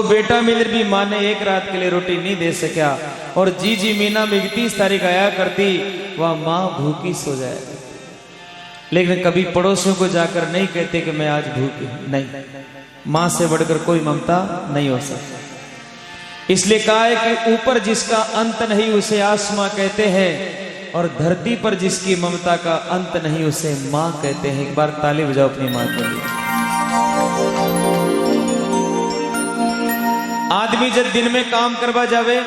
बेटा मिलर भी माँ ने एक रात के लिए रोटी नहीं दे सका। और जी मीना में 30 तारीख आया करती, वह माँ भूखी सो जाए, लेकिन कभी पड़ोसियों को जाकर नहीं कहते कि मैं आज भूखी हूं। नहीं, माँ से बढ़कर कोई ममता नहीं हो सकती। इसलिए कहा है कि ऊपर जिसका अंत नहीं उसे आसमां कहते हैं, और धरती पर जिसकी ममता का अंत नहीं उसे माँ कहते हैं। एक बार ताली बजाओ अपनी माँ के लिए। आदमी जब दिन में काम करवा जावे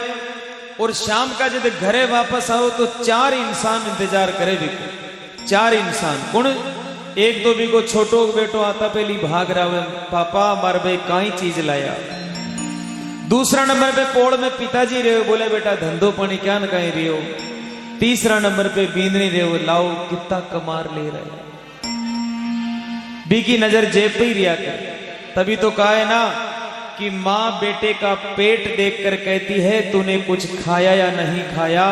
और शाम का जब घरे वापस आओ तो 4 इंसान इंतजार करे भी। 4 इंसान कौन? एक तो भी को छोटो बेटो आता पहली भाग रहा है, पापा मार भाई काई चीज लाया। दूसरा नंबर पे पोड़ में पिताजी रहे, बोले बेटा धंधो पानी क्या न कहीं रही हो। तीसरा नंबर पे बींदनी रहे हो, लाओ कितना कमार ले रहे। बी की नजर जेब पे ही रिया कर। तभी तो कहा है ना कि माँ बेटे का पेट देखकर कहती है तूने कुछ खाया या नहीं खाया,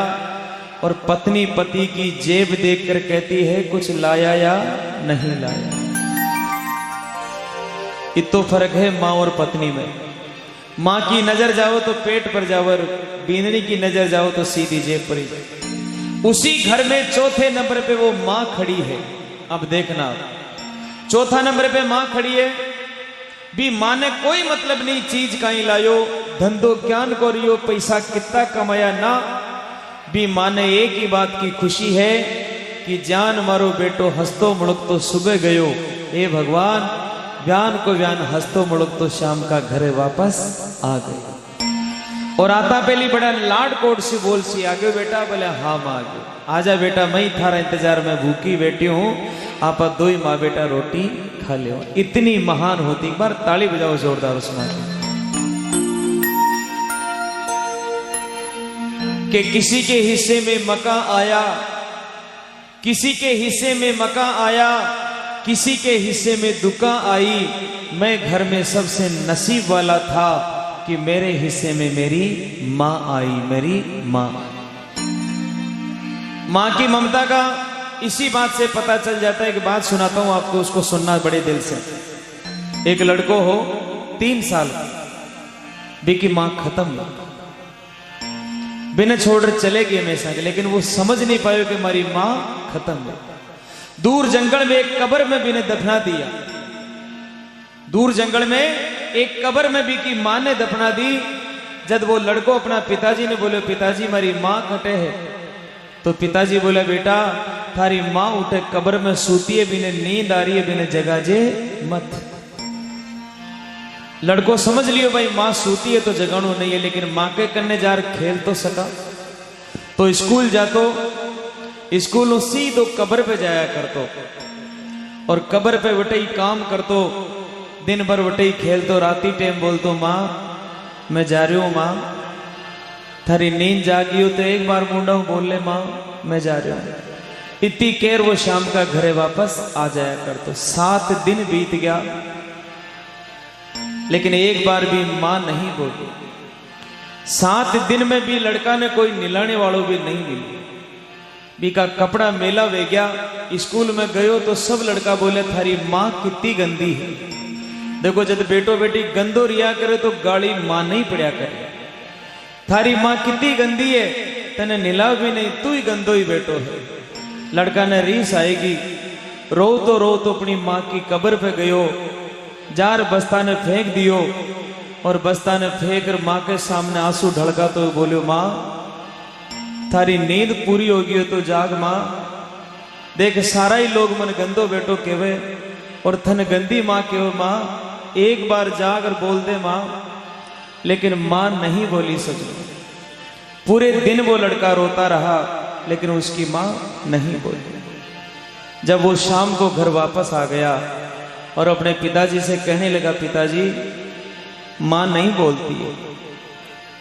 और पत्नी पति की जेब देखकर कहती है कुछ लाया या नहीं लाया। इतना फर्क है माँ और पत्नी में। माँ की नजर जाओ तो पेट पर जाओ, और बींदनी की नजर जाओ तो सीधी जेब पर ही। उसी घर में चौथे नंबर पे वो माँ खड़ी है। अब देखना, चौथा नंबर पे माँ खड़ी है भी। माँ ने कोई मतलब नहीं चीज कहीं लायो, धंधो ज्ञान करियो, पैसा कितना कमाया ना भी। माँ ने एक ही बात की खुशी है कि जान मारो बेटो हंसतो मुड़क तो सुबह गयो, हे भगवान व्यान को व्यान हंसतो मुड़क तो शाम का घरे वापस आ गए। और आता पहली बड़ा लाड कोट से बोल सी आगे बेटा, बोले हाँ माँ आगे आजा बेटा, मैं ही थारा इंतजार में भूखी बैठी हूँ, आप 2 ही माँ बेटा रोटी खा ले। इतनी महान होती। एक बार ताली बजाओ जोरदार उसमें कि किसी के हिस्से में मका आया, किसी के हिस्से में मका आया, किसी के हिस्से में दुका आई। मैं घर में सबसे नसीब वाला था कि मेरे हिस्से में मेरी माँ आई, मेरी माँ। माँ की ममता का इसी बात से पता चल जाता है। कि बात सुनाता हूं आपको, उसको सुनना बड़े दिल से। एक लड़को हो 3 साल भी की माँ खत्म, बिना छोड़कर चले गए हमेशा के, लेकिन वो समझ नहीं पाए कि हमारी माँ खत्म है। दूर जंगल में एक कब्र में भी ने दफना दिया। दूर जंगल में एक कब्र में भी की माँ ने दफना दी। जब वो लड़को अपना पिताजी ने बोले पिताजी हमारी माँ कटे है, तो पिताजी बोले बेटा थारी माँ उठे कब्र में सूती है, बिने नींद आ रही है, बिने जगा जे मत। लड़को समझ लियो भाई माँ सूती है तो जगानो नहीं है, लेकिन माँ के कन्ने जार खेल तो सका। तो स्कूल जातो, स्कूल सीधो कब्र पे जाया करतो, और कब्र पे वटे ही काम करतो, दिन भर वटे ही खेलतो। राती टाइम बोलतो माँ मैं जा रही हूँ, माँ थारी नींद जागी हो तो एक बार मुंडा बोल ले माँ मैं जा रही हूँ। इतनी केर वो शाम का घरे वापस आ जाया करतो। 7 दिन बीत गया, लेकिन एक बार भी माँ नहीं बोली। 7 दिन में भी लड़का ने कोई निलाने वालों भी नहीं मिली। बीका कपड़ा मेला वे गया, स्कूल में गयो तो सब लड़का बोले थारी माँ कितनी गंदी है। देखो जब बेटो बेटी गंदो रिया करे तो गाड़ी माँ नहीं पड़ा करे। थारी माँ कितनी गंदी है, तने नीलाव भी नहीं, तू ही गंदो ही बेटो है। लड़का ने रीस आएगी, रो तो अपनी माँ की कब्र पे गयो, जार बस्ता ने फेंक दियो, और बस्ता ने फेंक कर माँ के सामने आंसू ढलका तो बोलियो माँ थारी नींद पूरी होगी हो तो जाग माँ। देख सारा ही लोग मन गंदो बेटो केवे, और थन गंदी माँ केवे माँ, एक बार जाग और बोल दे माँ। लेकिन माँ नहीं बोली सच। पूरे दिन वो लड़का रोता रहा, लेकिन उसकी माँ नहीं बोली। जब वो शाम को घर वापस आ गया और अपने पिताजी से कहने लगा पिताजी माँ नहीं बोलती है,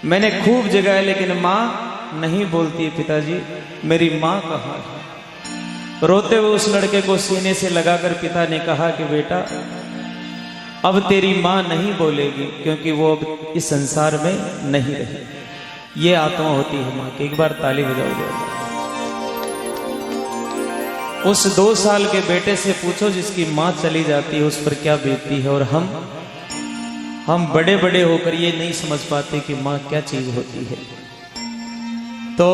मैंने खूब जगाया लेकिन माँ नहीं बोलती है, पिताजी मेरी माँ कहाँ है। रोते हुए उस लड़के को सीने से लगाकर पिता ने कहा कि बेटा अब तेरी माँ नहीं बोलेगी, क्योंकि वो अब इस संसार में नहीं रही। ये आत्मा होती है माँ की। एक बार ताली बजाओ। उस 2 साल के बेटे से पूछो जिसकी माँ चली जाती है उस पर क्या बीतती है। और हम बड़े बड़े होकर ये नहीं समझ पाते कि माँ क्या चीज होती है। तो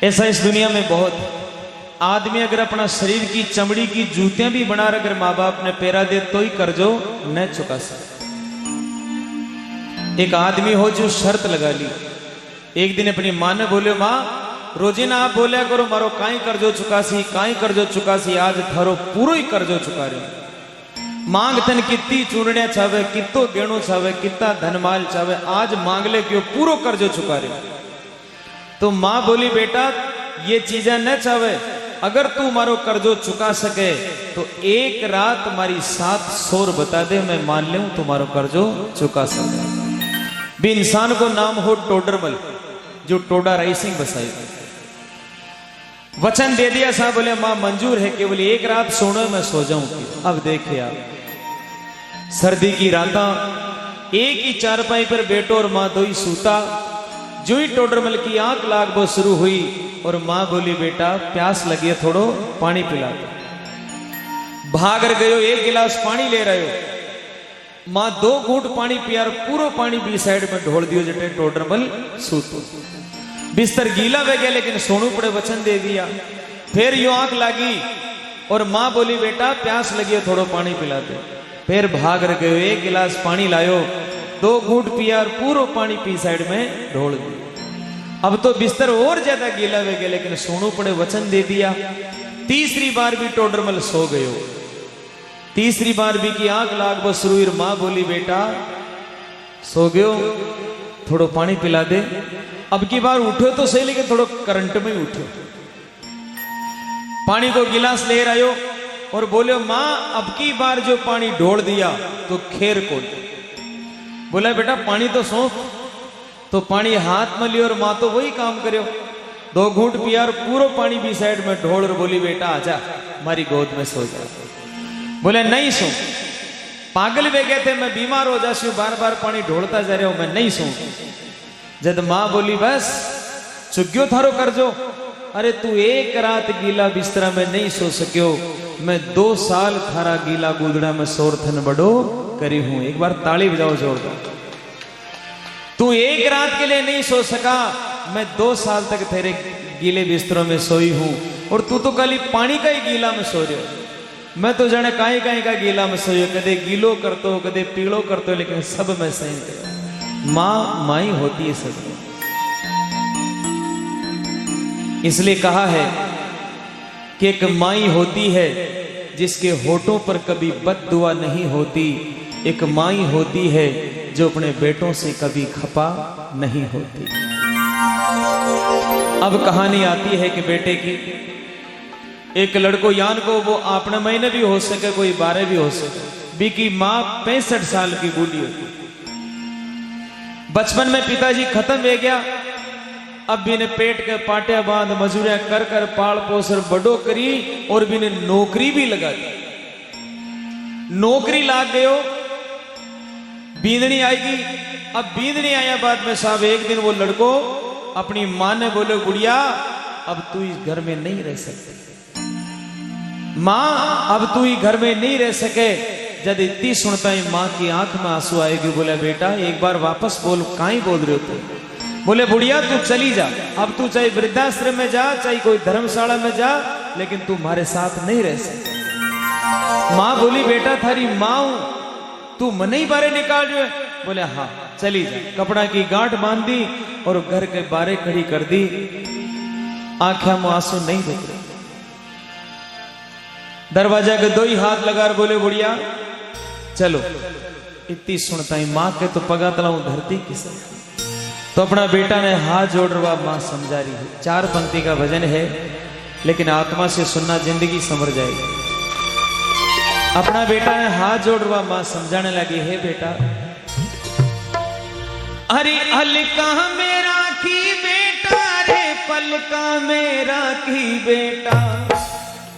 ऐसा इस दुनिया में बहुत, आदमी अगर अपना शरीर की चमड़ी की जूतियां भी बना अगर माँ बाप ने पैरा दे तो ही कर्जो न चुका सकता। एक आदमी हो जो शर्त लगा ली, एक दिन अपनी माँ ने बोले, माँ रोजीना आप बोलिया करो मारो काई कर्जो चुकासी, काई कर्जो चुकासी, आज थारो पूरो ही कर्जो चुका रहे। मांग तन कितनी चूरण्या छावे, कितो गेणो छावे, कितना धनमाल छावे, आज मांग ले क्यों पूरो कर्जो चुका रहे। तो माँ बोली, बेटा ये चीजें न चावे, अगर तू मारो कर्जो चुका सके तो एक रात मारी 7 सोर बता दे, मैं मान लूं तुम्हारो कर्जो चुका सके। भी इंसान को नाम हो टोडरमल, जो टोडा राइसिंग बसाई, वचन दे दिया साहब। बोले मां मंजूर है, केवल एक रात सोने में सो जाऊं। अब देखिए आप, सर्दी की राता एक ही चारपाई पर बेटो और मां दो ही सूता, जो ही टोडरमल की आंख लाग वो शुरू हुई और मां बोली, बेटा प्यास लगी है, थोड़ो पानी पिला दो। भाग गयो, एक गिलास पानी ले रहे हो, मां 2 घूंट पानी पिया, पूरा पानी बी साइड में ढोल दियो, जटे टोडरमल सूतो। बिस्तर गीला बह गया, लेकिन सोनू पड़े वचन दे दिया। फिर यो आंख लागी और मां बोली, बेटा प्यास लगी है, थोड़ो पानी पिला दे। फिर भाग गयो, एक गिलास पानी लायो, 2 घूंट पिया और पूरा पानी पी साइड में ढोल दिया। अब तो बिस्तर और ज्यादा गीला हो गया, लेकिन सोनू पड़े वचन दे दिया। तीसरी बार भी टोडरमल सो गयो, तीसरी बार भी की आंख लाग बस शुरू। मां बोली, बेटा सो गयो, थोड़ो पानी पिला दे। अब की बार उठो तो सही, लेकिन थोड़ो करंट में उठो। पानी को गिलास ले आयो और बोले, मां अब की बार जो पानी ढोल दिया तो खेर को। बोला, बेटा पानी तो सौंप। तो पानी हाथ में लियो और मां तो वही काम करो, 2 घूंट पिया और पूरा पानी भी साइड में ढोल और बोली, बेटा आजा हमारी गोद में सो जा। बोले नहीं सो, पागल वे गए थे, मैं बीमार हो जाती हूँ, बार बार पानी ढोलता जा रहा हूं, मैं नहीं सो। जब मां बोली, बस चुग्यो थारो कर्जो, अरे तू एक रात गीला बिस्तरा में नहीं सो सक्यो, मैं 2 साल थारा गीला गुदड़ा में सोरथन बड़ो करी हूं। एक बार ताली बजाओ जोरदार। तू एक रात के लिए नहीं सो सका, मैं 2 साल तक तेरे गीले बिस्तरों में सोई हूं, और तू तो खाली पानी का ही गीला में सो रहे हो। मैं तो जाने काई काई का गीला में सोयो, कदे गीलो करतो, कदे पीलो करतो, लेकिन सब में सही कर। मां माई होती है सब। इसलिए कहा है कि एक माई होती है जिसके होठों पर कभी बद्दुआ नहीं होती, एक माई होती है जो अपने बेटों से कभी खपा नहीं होती। अब कहानी आती है कि बेटे की, एक लड़को यान को वो अपने महीने भी हो सके, कोई 12 भी हो सके, बी की मां 65 साल की बूढ़ी होती। बचपन में पिताजी खत्म हो गया, अब भी ने पेट के पाटिया बांध मजूरियां कर कर पाल पोसर बड़ो करी, और भी ने नौकरी भी लगा दी। नौकरी लाग गयो, बींदनी आएगी। अब बींदनी आया बाद में साहब, एक दिन वो लड़को अपनी मां ने बोले, गुड़िया अब तू इस घर में नहीं रह सकती, मां अब तू ही घर में नहीं रह सके। जब इतनी सुनता है मां की आंख में आंसू आएगी। बोला, बेटा एक बार वापस बोल, काई बोल रहे हो तुम? बोले, बुढ़िया तू चली जा, अब तू चाहे वृद्धाश्रम में जा, चाहे कोई धर्मशाला में जा, लेकिन तू हमारे साथ नहीं रह सकती। मां बोली, बेटा थारी मां हूं, तू मन ही बारे निकाल रहे। बोले, हाँ चली जा। कपड़ा की गांठ बांध दी और घर के बारे खड़ी कर दी। आंखें में आंसू नहीं रुक रहे। दरवाजा के 2 ही हाथ लगा बोले, बुढ़िया चलो। इतनी सुनता ही मां के तो पगा तलाऊ धरती किसे। तो अपना बेटा ने हाथ जोड़ रहा, मां समझा रही है। 4 पंक्ति का भजन है, लेकिन आत्मा से सुनना जिंदगी संवर जाएगी। अपना बेटा ने हाथ जोड़ रहा, मां समझाने लगी, है बेटा अरे हल्का मेरा की बेटा रे, पलका मेरा की बेटा,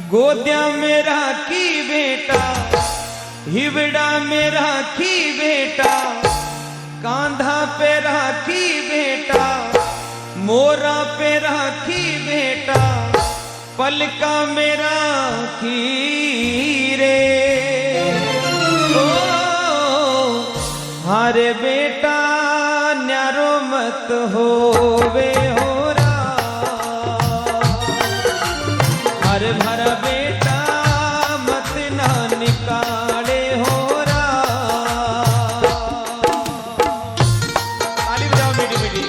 गोद्या मेरा की बेटा, हिवड़ा मेरा की बेटा, कांधा पे राखी बेटा, मोरा पे राखी बेटा, पलका मेरा की रे। ओ अरे बेटा न्यारो मत होवे होरा, अरे भरा बेटा मत ना निकाले होरा। ताली बजाओ मीठी मीठी।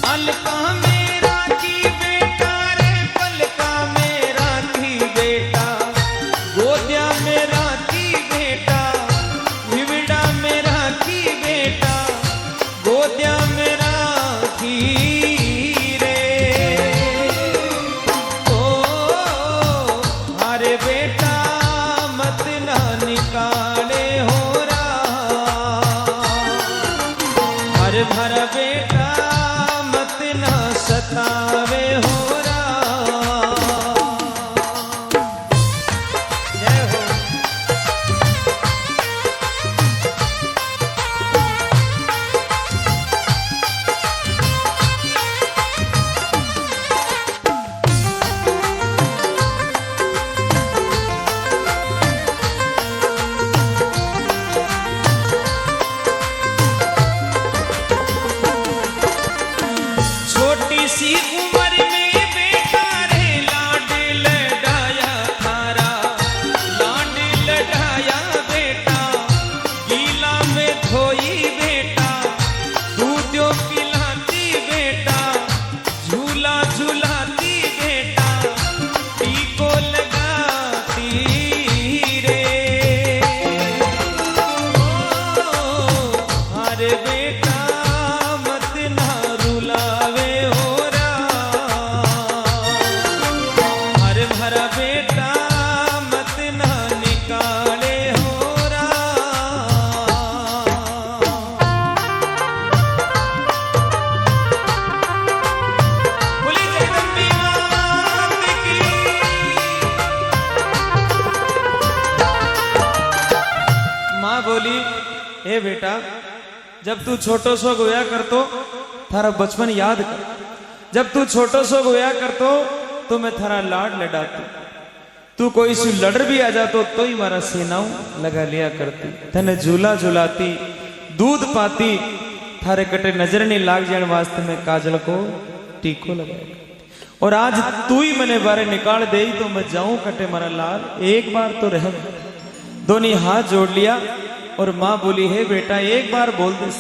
अलका मेरा की बेटा रे, पलका मेरा की बेटा, गोदिया मेरा की बेटा, हिवड़ा मेरा की बेटा, गोदिया मेरा की रे। ओ अरे बेटा मत ना निकाले होरा, अरे भरा बेटा सतावे होरा। जय हो। छोटी सी उम्र में बेटा रे लाड लड़ाया थारा, लाड लड़ाया बेटा, गीला में धोई बेटा, दूधियों पिलाती बेटा, झूला झूलाती बेटा, टीको लगाती रे। ओ अरे बेटा मत ना रुलावे होरा, अरे भरा बेटा मत ना निकाले होरा। बोली जगदम्बे मात की। माँ बोली हे बेटा, जब तू छोटो सो गोया करतो थारा बचपन याद कर, जब तू छोटो सो गोया करतो तो मैं थारा लाड लडाती, तू कोई सु लड़ भी आ जातो तो ही मारा सेनाओं लगा लिया करती, तने झूला झूलाती, दूध पाती, थारे कटे नजर नहीं लाग जाने वास्ते मैं काजल को टीको लगाया। और आज तू ही मैंने बारे निकाल दे तो मैं जाऊं कटे मारा लाल, एक बार तो रह। दोनों हाथ जोड़ लिया और माँ बोली है बेटा एक बार बोल दे,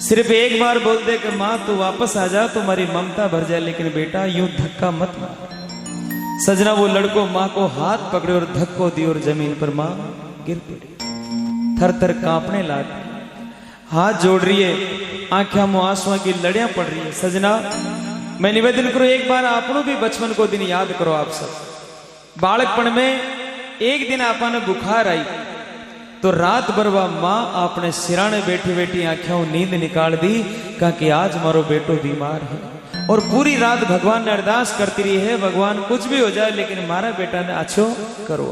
सिर्फ एक बार बोल दे कि माँ तू वापस आ जा, तुम्हारी ममता भर जाए, लेकिन बेटा यूं धक्का मत मार। सजना वो लड़को माँ को हाथ पकड़े और धक्को दी और जमीन पर माँ गिर पड़ी, थर थर कांपने लगी, हाथ जोड़ रही है, आंखों में आंसुओं की लड़ियां पड़ रही है। सजना मैं निवेदन करूं एक बार आपनो भी बचपन को दिन याद करो। आप सब बालकपन में एक दिन आपने बुखार आई तो रात भर वह माँ आपने सिराने बैठी बैठी आंखों नींद निकाल दी, कहा कि आज मारो बेटो बीमार है। और पूरी रात भगवान ने अरदास करती रही है, भगवान कुछ भी हो जाए लेकिन हमारा बेटा ने अच्छो करो।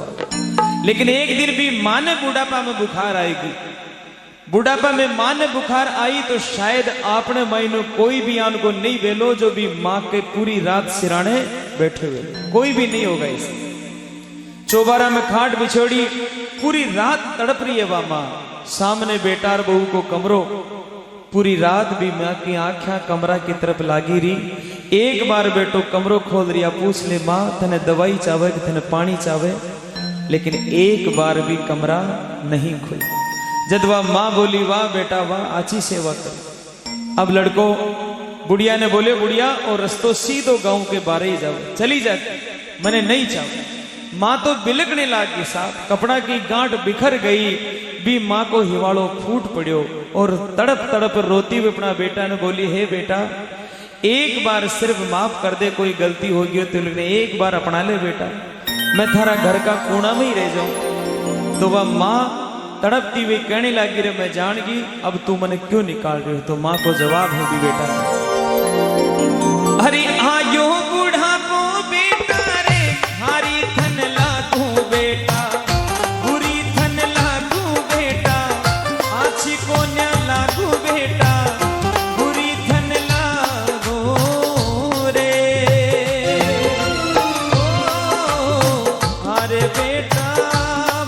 लेकिन एक दिन भी माँ ने बुढ़ापा में बुखार आएगी, बुढ़ापा में माँ ने बुखार आई तो शायद आपने महीनों कोई भी आन को नहीं वेलो जो भी माँ के पूरी रात सिराने बैठे हुए, कोई भी नहीं होगा। इसे चौबारा में खाट बिछोड़ी पूरी रात तड़प रही है वह माँ, सामने बेटा और बहू को कमरो, पूरी रात भी माँ की आंखें कमरा की तरफ लागी रही। एक बार बेटो कमरो खोल रिया, पूछ ले माँ तने दवाई चावे कि तने पानी चावे, लेकिन एक बार भी कमरा नहीं खुला। जब वह माँ बोली वाह बेटा वाह अच्छी सेवा कर। अब लड़को बुढ़िया ने बोले बुढ़िया और रस्तो सीधो गांव के बारे ही जाओ, चली जाती, मैंने नहीं चाहा। माँ तो बिलकने लागी, साथ कपड़ा की गांठ बिखर गई भी माँ को हिवाड़ो फूट पड़ियो और तड़प तड़प रोती हुई अपना बेटा ने बोली हे बेटा एक बार सिर्फ माफ कर दे, कोई गलती होगी तो एक बार अपना ले बेटा, मैं थारा घर का कोना में ही रह जाऊं। तो वह माँ तड़पती हुई कहने लगी रे मैं जान गई अब तू मने क्यों निकाल रही हो। तो माँ को जवाब है भी बेटा अरे आयो बुढ़ापो बेटा रे हारी थन लागू बेटा, बुरी थन लागू बेटा, आछी को न्या लागू बेटा, बुरी थन लागू बेटा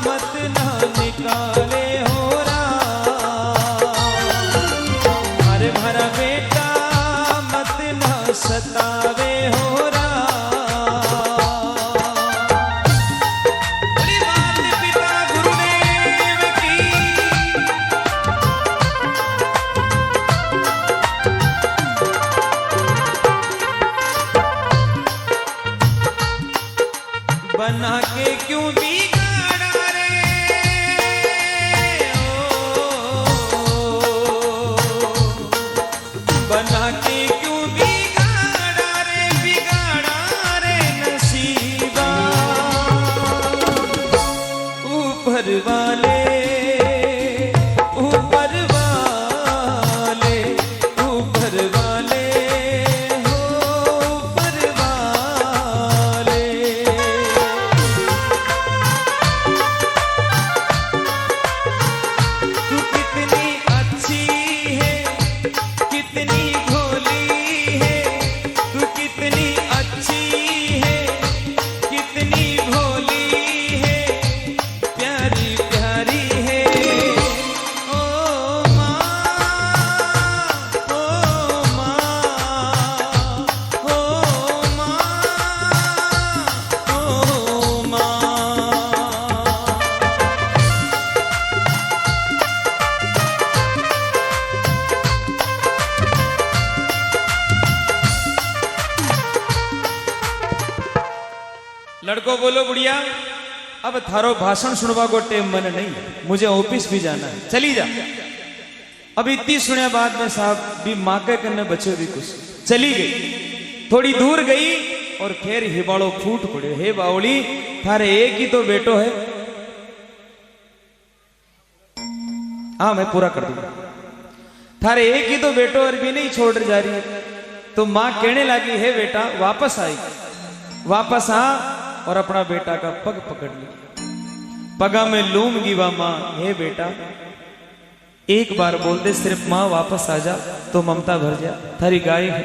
मत ना निकाले हो राम, अरे भरा बेटा मत ना सतावे हो राम। बड़ी बात पिता गुरुदेव की। बना के क्यों बिगाड़ा रे ओ, बना के क्यों बिगाड़ा रे नसीबा। ऊपर वाले ऊपर वाले ऊपर वाले हो ऊपर वाले। तू कितनी अच्छी है कितनी भोली है, तू कितनी अच्छी है कितनी भोली है, प्यारी प्यारी है। ओ माँ ओ माँ ओ माँ ओ माँ। लड़को बोलो बुढ़िया अब थारो भाषण सुनवा को टेम मन नहीं, मुझे ऑफिस भी जाना है, चली जा। अब इतनी सुने बाद में साहब भी माँ के कन्ने बच्चों भी कुछ चली गई। थोड़ी दूर गई और फिर हिबाड़ो फूट पड़े। हे बावली थारे एक ही तो बेटो है। हाँ मैं पूरा कर दूंगा। थारे एक ही तो बेटो और भी नहीं छोड़ जा रही है। तो माँ कहने लगी हे बेटा वापस आई, वापस आ और अपना बेटा का पग पकड़ लिया। पगा में लूंगी वा माँ हे बेटा एक बार बोल दे सिर्फ माँ वापस आ जा तो ममता भर जा। थारी गाय है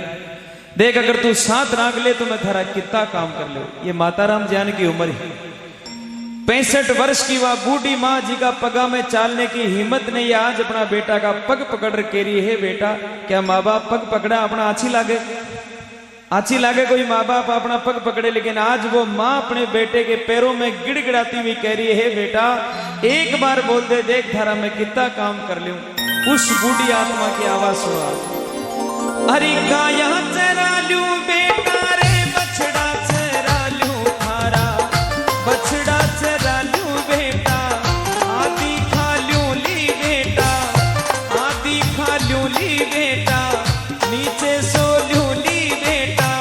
देख अगर तू साथ राख ले तो मैं थारा कितना काम कर ले। ये माता राम जान की उम्र है 65 वर्ष की। वह बूढ़ी माँ जी का पगा में चालने की हिम्मत नहीं। आज अपना बेटा का पग पकड़ के रही है। बेटा क्या माँ बाप पग पकड़ा अपना अच्छी लागे कोई माँ बाप अपना पग पकड़े, लेकिन आज वो माँ अपने बेटे के पैरों में गिड़गिड़ाती हुई कह रही है बेटा एक बार बोल दे देख थारा मैं कितना काम कर लूं। उस बूढ़ी आत्मा की आवाज सुना। अरे गाया चरा लू बेटा रे बछड़ा चरा लू थारा, बछड़ा चरा लू बेटा आदि खा लू ली बेटा, आदि खा लू ली बेटा नीचे सो लू ली बेटा,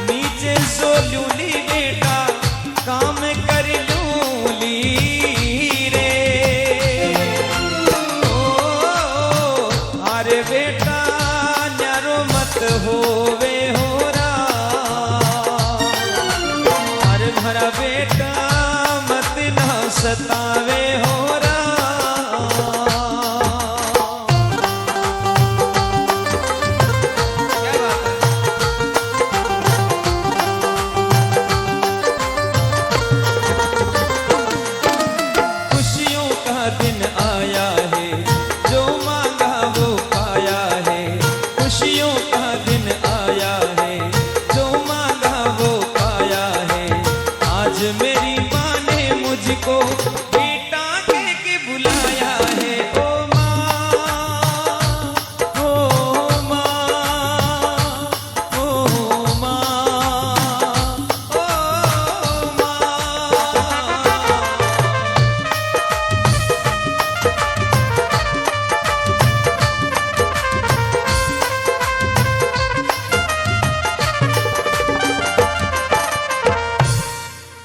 नीचे सो लू ली बेटा काम कर लू ली रे। ओ अरे बेटा न्यारो मत होवे हो राम, अरे भरा बेटा मत ना सतावे हो राम।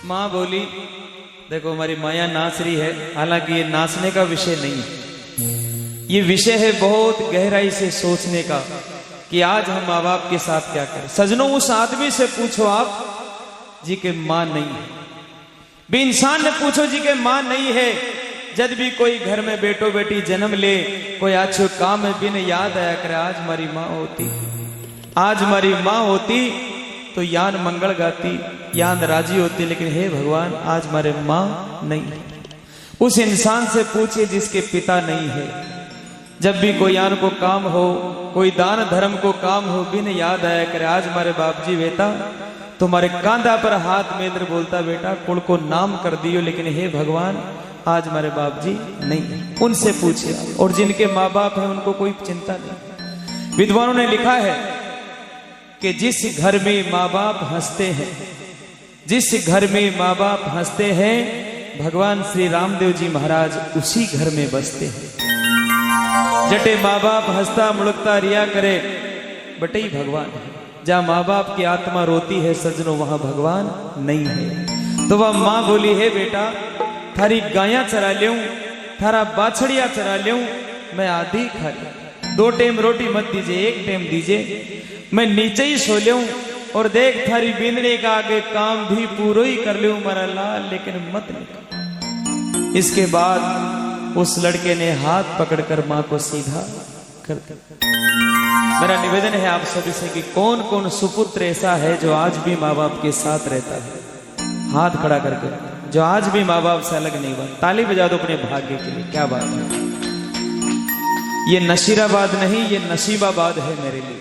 माँ बोली देखो हमारी माया नाच रही है, हालांकि ये नाचने का विषय नहीं है, ये विषय है बहुत गहराई से सोचने का कि आज हम माँ बाप के साथ क्या करें। सजनों उस आदमी से पूछो आप जी के माँ नहीं है, भी इंसान ने पूछो जी के माँ नहीं है। जब भी कोई घर में बेटो बेटी जन्म ले कोई अच्छो काम में बिन याद आया करे आज हमारी माँ होती, आज हमारी माँ होती तो यान मंगल गाती, याद राजी होती, लेकिन हे भगवान आज हमारे माँ नहीं। उस इंसान से पूछिए जिसके पिता नहीं है। जब भी कोई आन को काम हो, कोई दान धर्म को काम हो, बिन याद आया करे आज हमारे बाप जी बेटा तुम्हारे कांधा पर हाथ मेंद्र बोलता बेटा कुल को नाम कर दियो, लेकिन हे भगवान आज हमारे बाप जी नहीं। उनसे पूछिए। और जिनके माँ बाप हैं उनको कोई चिंता नहीं। विद्वानों ने लिखा है कि जिस घर में माँ बाप हंसते हैं, जिस घर में माँ बाप हंसते हैं, भगवान श्री रामदेव जी महाराज उसी घर में बसते हैं। जटे माँ बाप हंसता मुड़कता रिया करे, बटे ही भगवान है। जहां माँ बाप की आत्मा रोती है सज्जनों, वहां भगवान नहीं है। तो वह माँ बोली है बेटा थारी गाया चरा लूं, थारा बाछड़िया चरा लूं, मैं आधी खा लूं। 2 टाइम रोटी मत दीजिए, 1 टाइम दीजिए। मैं नीचे ही सो लूं और देख थारी बिंदने का आगे काम भी पूरा ही कर लूं मेरा लाल, लेकिन मत निकल। इसके बाद उस लड़के ने हाथ पकड़कर मां को सीधा कर दिया। मेरा निवेदन है आप सभी से कि कौन कौन सुपुत्र ऐसा है जो आज भी माँ बाप के साथ रहता है, हाथ खड़ा करके, जो आज भी माँ बाप से अलग नहीं हुआ। ताली बजा दो अपने भाग्य के लिए। क्या बात है, ये नशीराबाद नहीं, ये नसीबाबाद है मेरे लिए।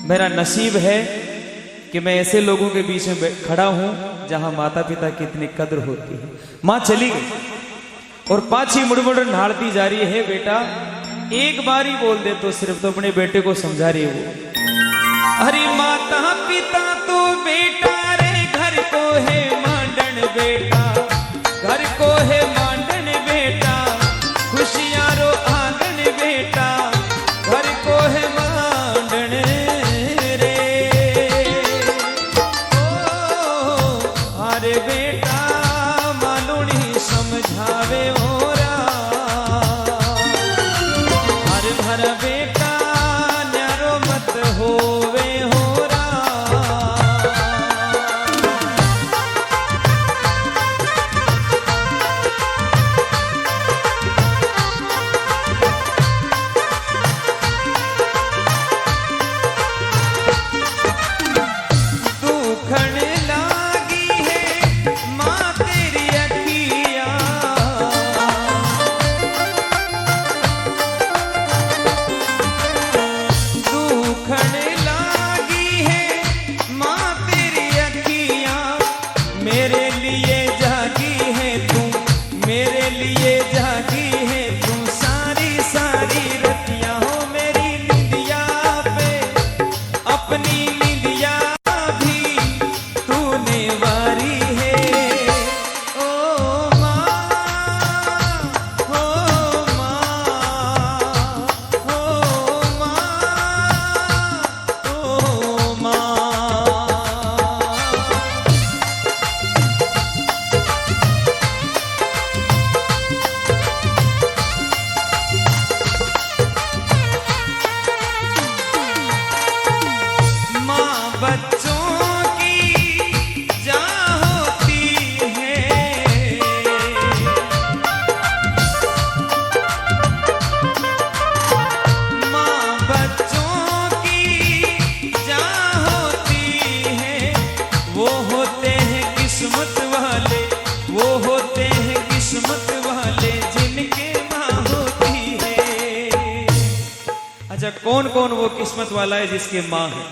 मेरा नसीब है कि मैं ऐसे लोगों के बीच में खड़ा हूं जहां माता पिता की इतनी कद्र होती है। मां चली गई और पाछी मुड़मुड़ नहाड़ती जा रही है। बेटा एक बार ही बोल दे तो सिर्फ, तो अपने बेटे को समझा रही है वो, अरे माता पिता तो बेटा रे, घर को है मांडन बेटा, घर को है मांडन बेटा, खुशियां रो आंगन बेटा, घर को है मांडन रे। ओ अरे बेटा मालूनी समझावे ओरा, हर बेटा न्यारो मत होवे होरा। दुखन लागी है माँ तेरी अखिया, दुखन लागी है माँ तेरी अखिया, मेरे लिए जागी है तू, मेरे लिए जागी है तू, सारी सारी रतियां हो मेरी निंदिया पे, अपनी निंदिया भी तूने वारी है। ओ माँ, ओ माँ, ओ माँ, माँ बच्चों की जान होती है, माँ बच्चों की जान होती है, वो होते हैं किस्मत वाले, वो होते हैं किस्मत वाले जिनके माँ होती है। अच्छा कौन कौन वो किस्मत वाला है जिसके माँ है?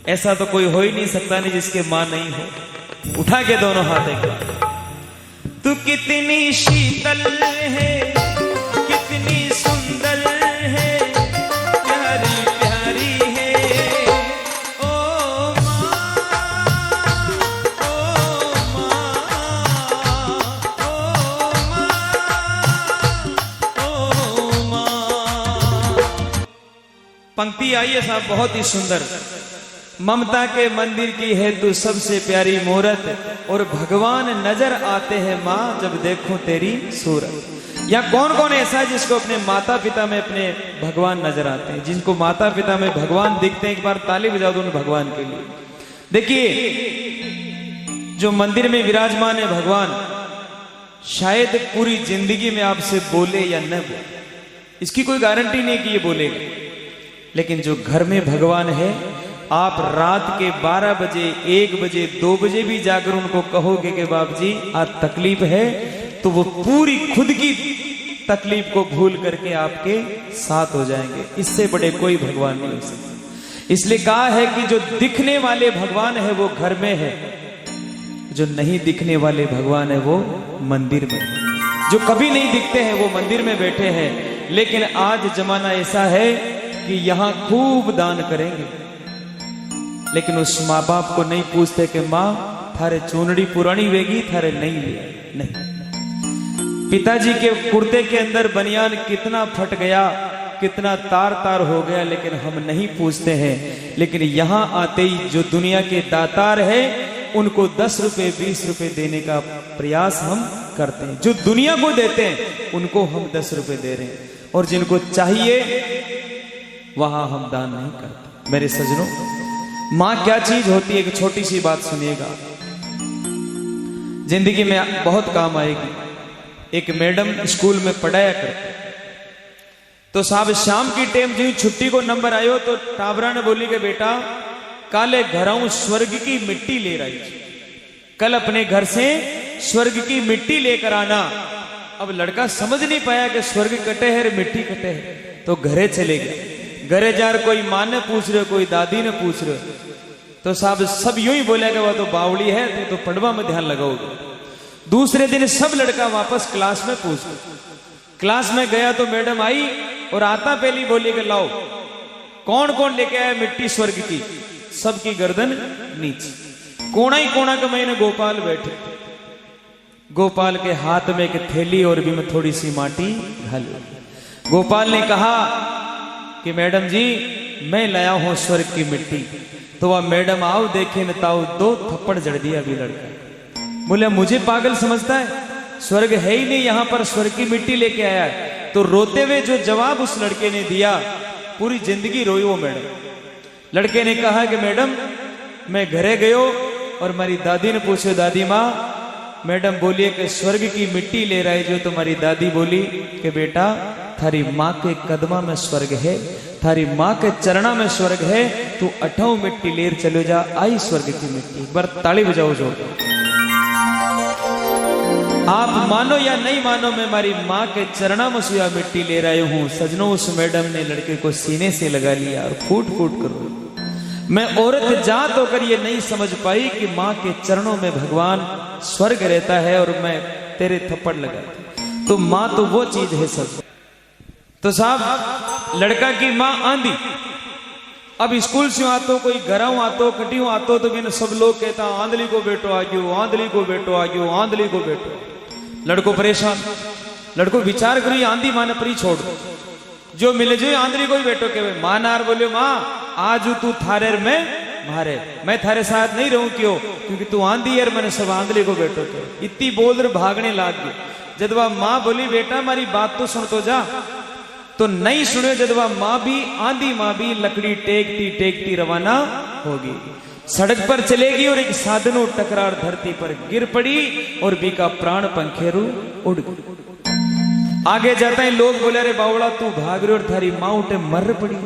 ऐसा तो कोई हो ही नहीं सकता नहीं जिसके माँ नहीं हो। उठा के दोनों हाथ एक बार। तू कितनी शीतल है, कितनी सुंदर है, प्यारी प्यारी है। ओ माँ, ओ माँ, ओ माँ, ओ माँ। पंक्ति आई है साहब बहुत ही सुंदर। ममता के मंदिर की है तू सबसे प्यारी मूरत, और भगवान नजर आते हैं माँ जब देखूं तेरी सूरत। या कौन कौन ऐसा है जिसको अपने माता पिता में अपने भगवान नजर आते हैं, जिनको माता पिता में भगवान दिखते हैं? एक बार ताली बजा दो उन भगवान के लिए। देखिए जो मंदिर में विराजमान है भगवान, शायद पूरी जिंदगी में आपसे बोले या न बोले, इसकी कोई गारंटी नहीं कि ये बोलेगा, लेकिन जो घर में भगवान है आप रात के 12 बजे, 1 बजे, 2 बजे भी जाकर उनको कहोगे कि बाप जी आज तकलीफ है, तो वो पूरी खुद की तकलीफ को भूल करके आपके साथ हो जाएंगे। इससे बड़े कोई भगवान नहीं हो सकते। इसलिए कहा है कि जो दिखने वाले भगवान है वो घर में है, जो नहीं दिखने वाले भगवान है वो मंदिर में है। जो कभी नहीं दिखते हैं वो मंदिर में बैठे हैं। लेकिन आज जमाना ऐसा है कि यहां खूब दान करेंगे, लेकिन उस माँ बाप को नहीं पूछते कि माँ थारे चूनड़ी पुरानी वेगी, थारे नहीं। पिताजी के कुर्ते के अंदर बनियान कितना फट गया, कितना तार तार हो गया, लेकिन हम नहीं पूछते हैं। लेकिन यहां आते ही जो दुनिया के दातार है उनको 10 रुपए 20 रुपए देने का प्रयास हम करते हैं। जो दुनिया को देते हैं उनको हम 10 रुपए दे रहे हैं, और जिनको चाहिए वहां हम दान नहीं करते। मेरे सजनों, मां क्या चीज होती है, एक छोटी सी बात सुनिएगा, जिंदगी में बहुत काम आएगी। एक मैडम स्कूल में पढ़ाया करते, तो साहब शाम की टाइम जो छुट्टी को नंबर आयो तो टाबरा ने बोली कि बेटा काले घरों स्वर्ग की मिट्टी ले रही, कल अपने घर से स्वर्ग की मिट्टी लेकर आना। अब लड़का समझ नहीं पाया कि स्वर्ग कटे है मिट्टी कटे है, तो घरे चले गए। घरे जार कोई माँ ने पूछ रहे, कोई दादी ने पूछ रहे, तो साहब सब यूं ही बोला कि वह तो बावड़ी है, तो पढ़वा में ध्यान लगाओगे। दूसरे दिन सब लड़का वापस क्लास में पूछ रहे। क्लास में गया तो मैडम आई और आता पहली बोली कि लाओ कौन कौन लेके आया मिट्टी स्वर्ग की। सबकी गर्दन नीचे। कोना ही कोना के महीने गोपाल बैठे। गोपाल के हाथ में एक थैली और भी में थोड़ी सी माटी घाली। गोपाल ने कहा कि मैडम जी मैं लाया हूं स्वर्ग की मिट्टी। तो वह मैडम आओ देखे न ताओ 2 थप्पड़ जड़ दिया अभी लड़का। बोले मुझे पागल समझता है, स्वर्ग है ही नहीं, यहां पर स्वर्ग की मिट्टी लेके आया है। तो रोते हुए जो जवाब उस लड़के ने दिया, पूरी जिंदगी रोई वो मैडम। लड़के ने कहा कि मैडम मैं घरे गयो और हमारी दादी ने पूछो, दादी माँ मैडम बोलिए कि स्वर्ग की मिट्टी ले रहा है। जो तुम्हारी दादी बोली कि बेटा थारी माँ के कदमा में स्वर्ग है, थारी माँ के चरणा में स्वर्ग है, तू 8 मिट्टी लेर चलो जा, आई स्वर्ग की मिट्टी। एक बार ताली बजाओ जोर। आप मानो या नहीं मानो, मैं हमारी माँ के चरणा में सुया मिट्टी ले रही हूं। सजनों उस मैडम ने लड़के को सीने से लगा लिया और फूट फूट कर रोई। मैं औरत जात होकर ये नहीं समझ पाई कि माँ के चरणों में भगवान स्वर्ग रहता है और मैं तेरे थप्पड़ लगा। तो माँ तो वो चीज है सब। तो साहब लड़का की माँ आंधी। अब स्कूल से आतो, कोई घरों आतो, कटियों आतो, तो मैंने सब लोग कहता आंधली को बेटो आ गयो, आंधली को बेटो आ गयो, आंधली को बेटो। लड़को परेशान। लड़को विचार करी आंधी माने परी छोड़ दो, जो मिले जो आंधली को ही बेटो के। मां नार बोले माँ आज तू थारे में मारे, मैं थारे साथ नहीं रहूं। क्यों? क्योंकि तू आंधी है, मैंने सब आंधली को बेटो के। इतनी बोल रहे भागने लाग गई। जदवा माँ बोली बेटा हमारी बात तो सुन तो जा, तो नहीं सुने। जदवा माँ भी आंधी माँ भी लकड़ी टेकती टेकती रवाना होगी। सड़क पर चलेगी और एक साधनु टकरार धरती पर गिर पड़ी और बीका प्राण पंखेरु उड़ गई। आगे जाता ही लोग बोले अरे बावड़ा तू भाग रहे और थारी माँ उठे मर पड़ी।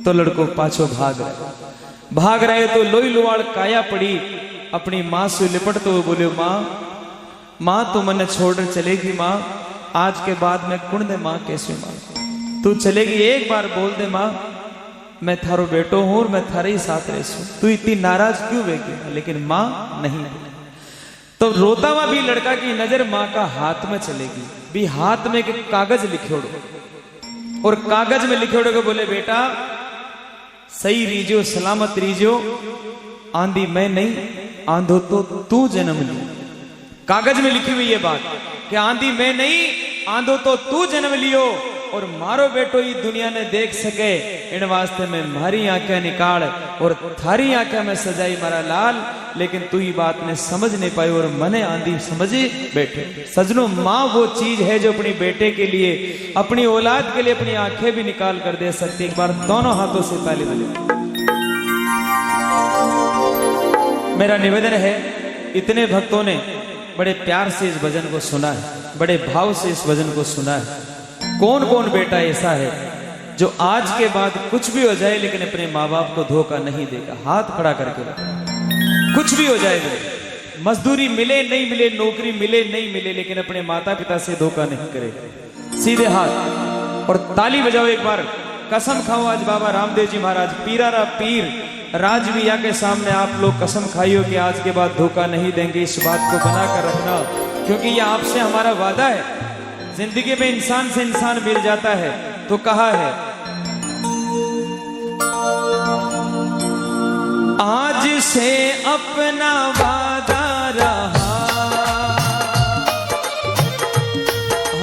तो लड़को पाछो भाग रहे तो लोई लुवाड़ काया पड़ी। अपनी माँ से लिपट तो बोले माँ तू मने छोड़ चलेगी माँ, आज के बाद मैं कुण दे माँ कैसे माँ तू चलेगी, एक बार बोल दे माँ मैं थारो बेटो हूं और मैं थारे ही साथ रहूं, तू इतनी नाराज क्यों बेगी। लेकिन माँ नहीं। तो रोता हुआ भी लड़का की नजर माँ का हाथ में चलेगी। भी हाथ में एक कागज लिखोड़ो और कागज में लिखोड़ो के बोले बेटा सही रीजो सलामत रीजो, आंधी मैं नहीं आंधो तो तू जन्म ली। कागज में लिखी हुई ये बात कि आंधी मैं नहीं आंधो तो तू जन्म लियो और मारो बेटो ये दुनिया ने देख सके, इन वास्ते में मारी आंखें निकाल और थारी आंखें में सजाई मारा लाल। लेकिन तू ये बात ने समझ नहीं पाई और मने आंधी समझी बैठे। सजनों माँ वो चीज है जो अपनी बेटे के लिए, अपनी औलाद के लिए अपनी आंखें भी निकाल कर दे सकती। एक बार दोनों हाथों से ताली बजाओ। मेरा निवेदन है, इतने भक्तों ने बड़े प्यार से इस भजन को सुना है, बड़े भाव से इस भजन को सुना है। कौन कौन बेटा ऐसा है जो आज के बाद कुछ भी हो जाए लेकिन अपने माँ बाप को धोखा नहीं देगा। हाथ खड़ा करके रखो, कुछ भी हो जाएगा, मजदूरी मिले नहीं मिले, नौकरी मिले नहीं मिले, लेकिन अपने माता पिता से धोखा नहीं करेगा। सीधे हाथ और ताली बजाओ एक बार, कसम खाओ आज बाबा रामदेव जी महाराज पीरारा पीर राजविया के सामने आप लोग कसम खाइयो कि आज के बाद धोखा नहीं देंगे। इस बात को बना कर रखना, क्योंकि यह आपसे हमारा वादा है। जिंदगी में इंसान से इंसान मिल जाता है तो कहा है, आज से अपना वादा रहा,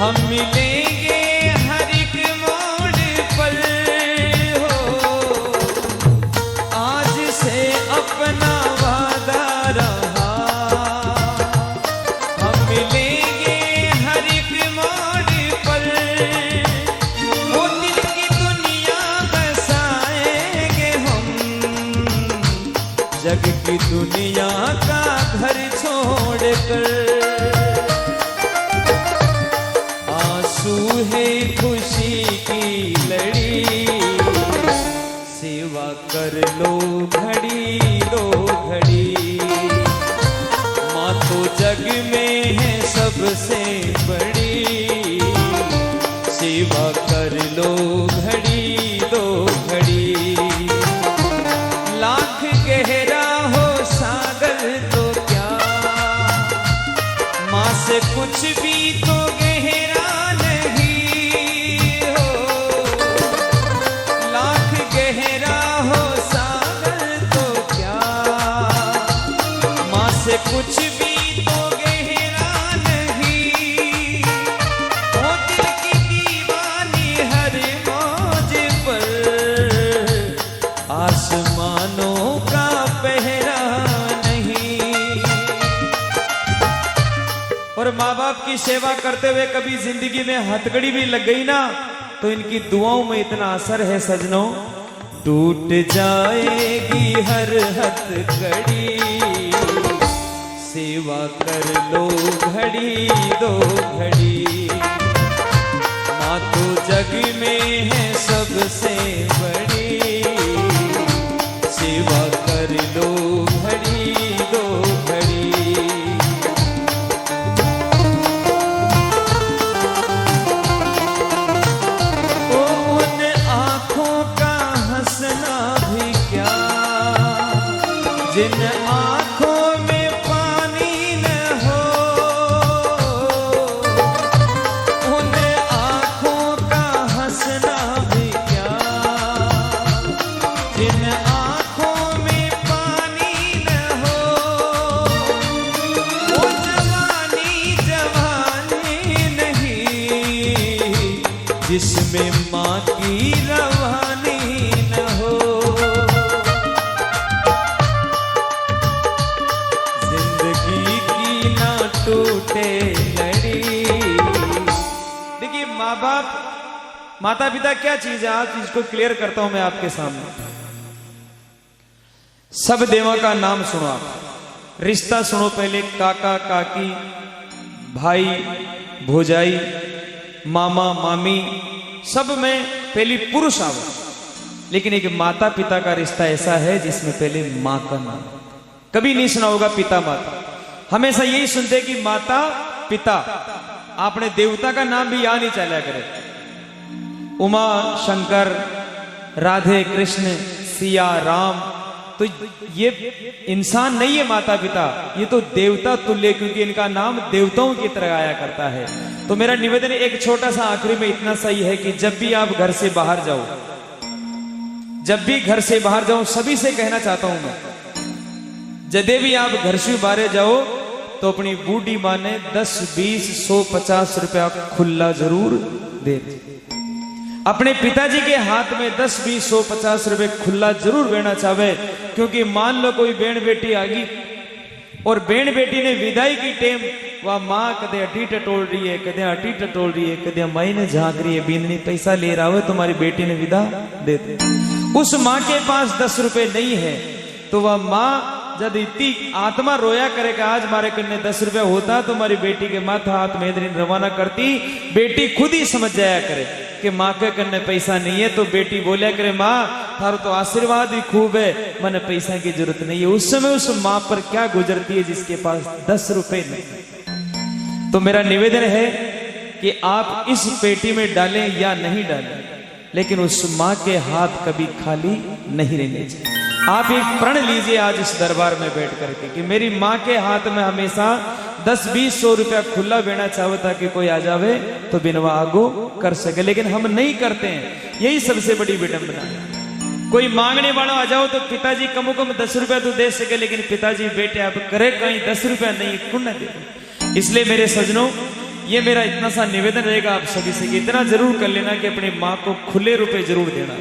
हम मिलेंगे हर एक मोड़ पर हो। आज से अपना वादा रहा, हम मिलेंगे हर एक मोड़ पर। वो दिल की दुनिया बसाएंगे हम, जग की दुनिया का घर छोड़कर। आंसू है खुशी की लड़ी, सेवा कर लो घड़ी दो घड़ी। माँ तो जग में है सबसे बड़ी, सेवा कर लो घड़ी दो घड़ी। लाख गहरा हो सागर तो क्या, माँ से कुछ भी तो गहरा नहीं हो। लाख गहरा हो सागर तो क्या, माँ से कुछ भी तो गहरा नहीं। वो दिल की दीवानी हर मौज पर, आसमानों का पहरा नहीं। और माँ बाप की सेवा करते हुए कभी जिंदगी में हथकड़ी भी लग गई ना, तो इनकी दुआओं में इतना असर है सजनों। टूट जाएगी हर हथकड़ी, सेवा कर लो घड़ी दो घड़ी। माँ तो जग में है सबसे बड़ी, सेवा कर लो घड़ी दो घड़ी। ओ उन आँखों का हंसना भी क्या, जिन आँखों में पानी न हो। उन आँखों का हंसना भी क्या, जिन आँखों में पानी न हो। वो जवानी जवानी नहीं, जिसमें माँ की रवानी न हो। जिंदगी की ना टूटे लड़ी। देखिए माँ बाप माता पिता क्या चीज है, आज इसको क्लियर करता हूं मैं आपके सामने। सब देवा का नाम सुनो आप, रिश्ता सुनो पहले। काका काकी, भाई भौजाई, मामा मामी, सब में पहली पुरुष आवे। लेकिन एक माता पिता का रिश्ता ऐसा है जिसमें पहले माँ का नाम। कभी नहीं सुना होगा पिता माता, हमेशा यही सुनते कि माता पिता। आपने देवता का नाम भी याद नहीं चला करे। उमा शंकर, राधे कृष्ण, सिया राम, तो ये इंसान नहीं है माता पिता, ये तो देवता तुल्य, क्योंकि इनका नाम देवताओं की तरह आया करता है। तो मेरा निवेदन एक छोटा सा आखिरी में इतना सही है कि जब भी आप घर से बाहर जाओ, जब भी घर से बाहर जाओ, सभी से कहना चाहता हूं मैं, जदे भी आप घर से बाहर जाओ तो अपनी बूढ़ी माँ ने 10, 20, 100, 50 रुपया खुला जरूर दे। अपने पिताजी के हाथ में 10, 20, 100, 50 रुपए खुला जरूर देना चाहे, क्योंकि मान लो कोई बेण बेटी आ गई और बेण बेटी ने विदाई की टेम, वह माँ कदे अटी टटोल रही है, कदे अटी टटोल रही है, कदे माई ने झांक रही है, बींदनी पैसा ले रहा हो तुम्हारी बेटी ने विदा दे दे। उस माँ के पास 10 रुपए नहीं है तो वह माँ जब इतनी आत्मा रोया करेगा, आज मारे कन्ने 10 रुपया होता तो हमारी बेटी के माथा हाथ में रवाना करती। बेटी खुद ही समझ जाया करे कि माँ के कन्ने पैसा नहीं है, तो बेटी बोलिया करे माँ थारो तो आशीर्वाद ही खूब है, मैंने पैसा की जरूरत नहीं है। उस समय उस माँ पर क्या गुजरती है जिसके पास 10 रुपए नहीं। तो मेरा निवेदन है कि आप इस पेटी में डालें या नहीं डालें, लेकिन उस माँ के हाथ कभी खाली नहीं रहने चाहिए। आप एक प्रण लीजिए आज इस दरबार में बैठ करके कि मेरी माँ के हाथ में हमेशा 10-20-100 रुपया खुला बेना चाहो, ताकि कोई आ जावे तो बिनवा आगो कर सके, लेकिन हम नहीं करते हैं। यही सबसे बड़ी विडंबना है। कोई मांगने वाला आ जाओ तो पिताजी कम कम 10 रुपया तो दे सके, लेकिन पिताजी बेटे आप करे कहीं 10 रुपया नहीं पुण्य दे। इसलिए मेरे सजनों, ये मेरा इतना सा निवेदन रहेगा आप सभी से कि इतना जरूर कर लेना कि अपनी माँ को खुले रुपए जरूर देना।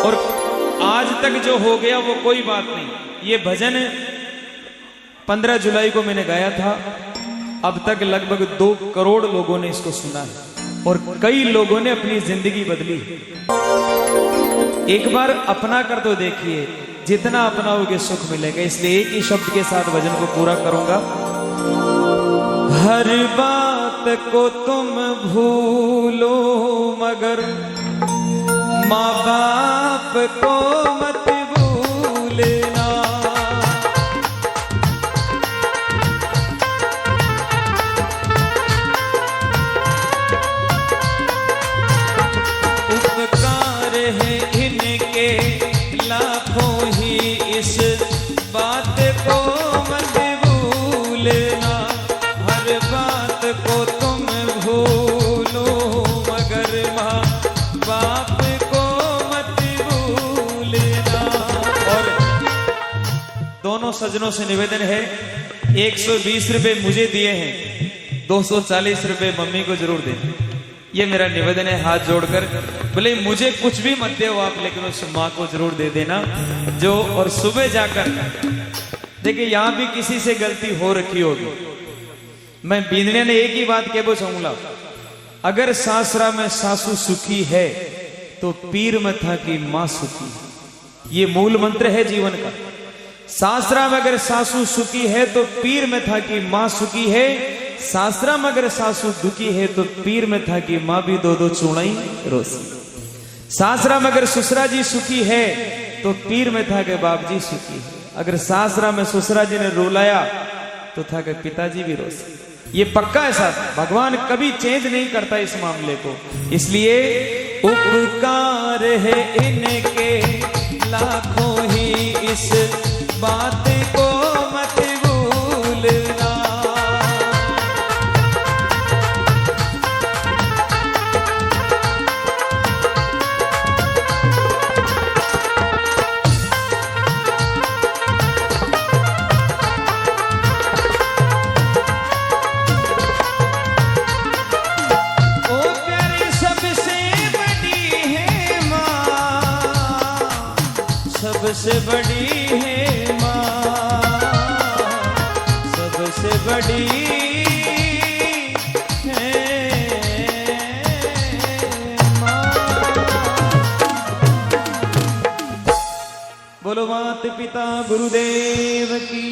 और आज तक जो हो गया वो कोई बात नहीं। ये भजन 15 जुलाई को मैंने गाया था, अब तक लगभग 2 करोड़ लोगों ने इसको सुना है और कई लोगों ने अपनी जिंदगी बदली। एक बार अपना कर तो देखिए, जितना अपनाओगे सुख मिलेगा। इसलिए एक ही शब्द के साथ भजन को पूरा करूंगा। हर बात को तुम भूलो मगर माँ बाप को मत भूलना। उपकार है इनके लाखों ही, इस बात को मत भूलना। हर बात को तुम भूलो मगर माँ बाप दोनों सज्जनों से निवेदन है, 120 रुपए मुझे दिए हैं, 240 रुपए मम्मी को जरूर दें। ये मेरा निवेदन है हाथ जोड़कर। बोले मुझे कुछ भी मत दो आप, लेकिन उस माँ को जरूर दे देना जो। और सुबह जाकर देखिए, यहां भी किसी से गलती हो रखी होगी। मैं बींदने ने एक ही बात कह चाहूंगा, अगर सासरा में सासू सुखी है तो पीर में था कि मां सुखी। ये मूल मंत्र है जीवन का। सासरा में अगर सासू सुखी है तो पीर में था कि मां सुखी है। सासरा में अगर सासू दुखी है तो पीर में था कि मां भी 2-2 चूड़ाई रोसी। सासरा में अगर ससुरा जी सुखी है तो पीर में था कि बाप जी सुखी है। अगर सासरा में ससुरा जी ने रुलाया तो था कि पिताजी भी रोसी। ये पक्का है साहब, भगवान कभी चेंज नहीं करता इस मामले को। इसलिए उपकार है इनके लाखों ही, इस बात को मत भूलना। ओ प्यारे सबसे बड़ी है माँ, सबसे बड़ी है सबसे बड़ी है माँ। बोलो माता पिता गुरुदेव की।